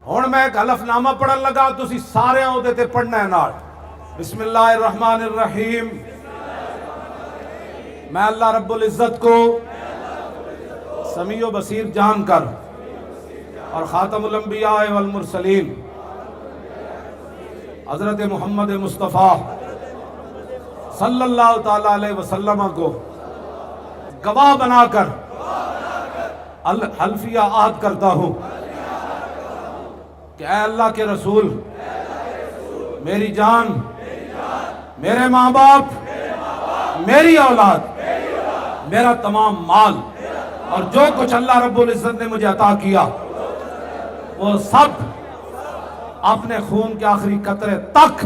ہن میں ایک حلف نامہ پڑھن لگا، تسی سارے اودے تے پڑھنا ہے نال۔ بسم اللہ الرحمن الرحیم۔ میں اللہ رب العزت کو سمیع و بصیر جان کر اور خاتم الانبیاء والمرسلین حضرت محمد مصطفیٰ صلی اللہ تعالیٰ علیہ وسلم کو گواہ بنا کر حلفیہ عہد کرتا ہوں کہ اے اللہ کے رسول، میری جان، میرے ماں باپ، میری اولاد، میرا تمام مال اور جو کچھ اللہ رب العزت نے مجھے عطا کیا، وہ سب اپنے خون کے آخری قطرے تک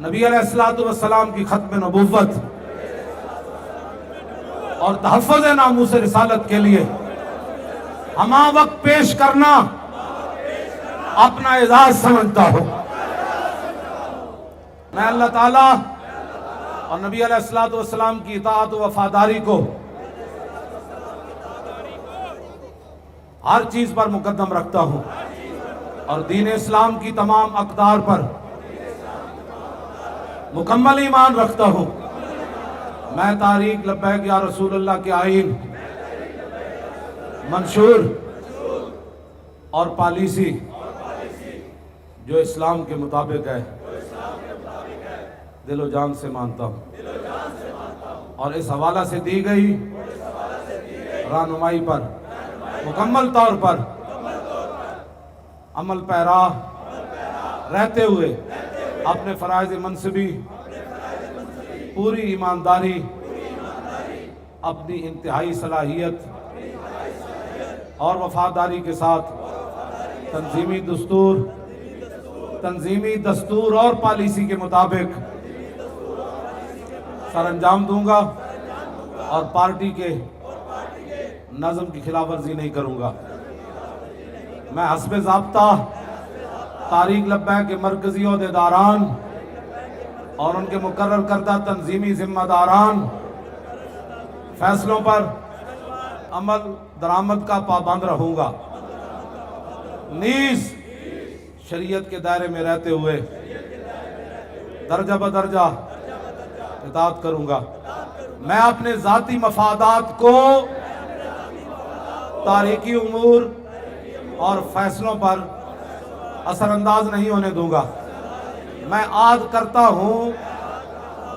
نبی علیہ السلام کی ختم نبوت اور تحفظ ناموس رسالت کے لیے ہمہ وقت پیش کرنا اپنا اعزاز سمجھتا ہوں۔ میں اللہ تعالیٰ اور نبی علیہ السلام کی اطاعت و وفاداری کو ہر چیز پر مقدم رکھتا ہوں اور دین اسلام کی تمام اقدار پر مکمل ایمان رکھتا ہوں۔ میں تحریک لبیک یا رسول اللہ کے آئین، منشور اور پالیسی جو اسلام کے مطابق ہے دل و جان سے مانتا ہوں اور اس حوالہ سے دی گئی رہنمائی پر مکمل طور پر عمل پیرا رہتے ہوئے اپنے فرائض منصبی پوری ایمانداری، اپنی انتہائی صلاحیت اور وفاداری کے ساتھ تنظیمی دستور اور پالیسی کے مطابق سر انجام دوں گا اور پارٹی کے نظم کی خلاف ورزی نہیں کروں گا۔ میں حسب ضابطہ تحریک لبیک کے مرکزی عہدیداران اور ان کے مقرر کردہ تنظیمی ذمہ داران فیصلوں پر عمل درآمد کا پابند رہوں گا، نیز شریعت کے دائرے میں رہتے ہوئے درجہ بدرجہ اطاعت کروں گا۔ میں اپنے ذاتی مفادات کو تاریخی امور اور فیصلوں پر اثر انداز نہیں ہونے دوں گا۔ میں عہد کرتا ہوں،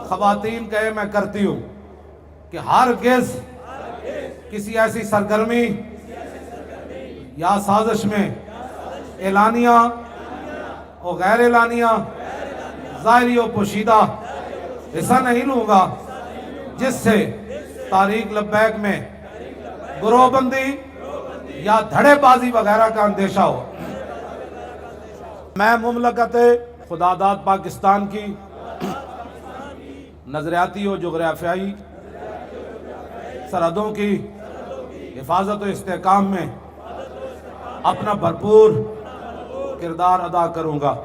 خواتین کہے میں کرتی ہوں، کہ ہرگز کسی ایسی سرگرمی یا سازش میں اعلانیہ و غیر اعلانیہ، ظاہری و پوشیدہ حصہ نہیں لوں گا جس سے تحریک لبیک میں گروہ بندی یا دھڑے بازی وغیرہ کا اندیشہ ہو۔ میں مملکت خداداد پاکستان کی نظریاتی و جغرافیائی سرحدوں کی حفاظت و استحکام میں اپنا بھرپور کردار ادا کروں گا۔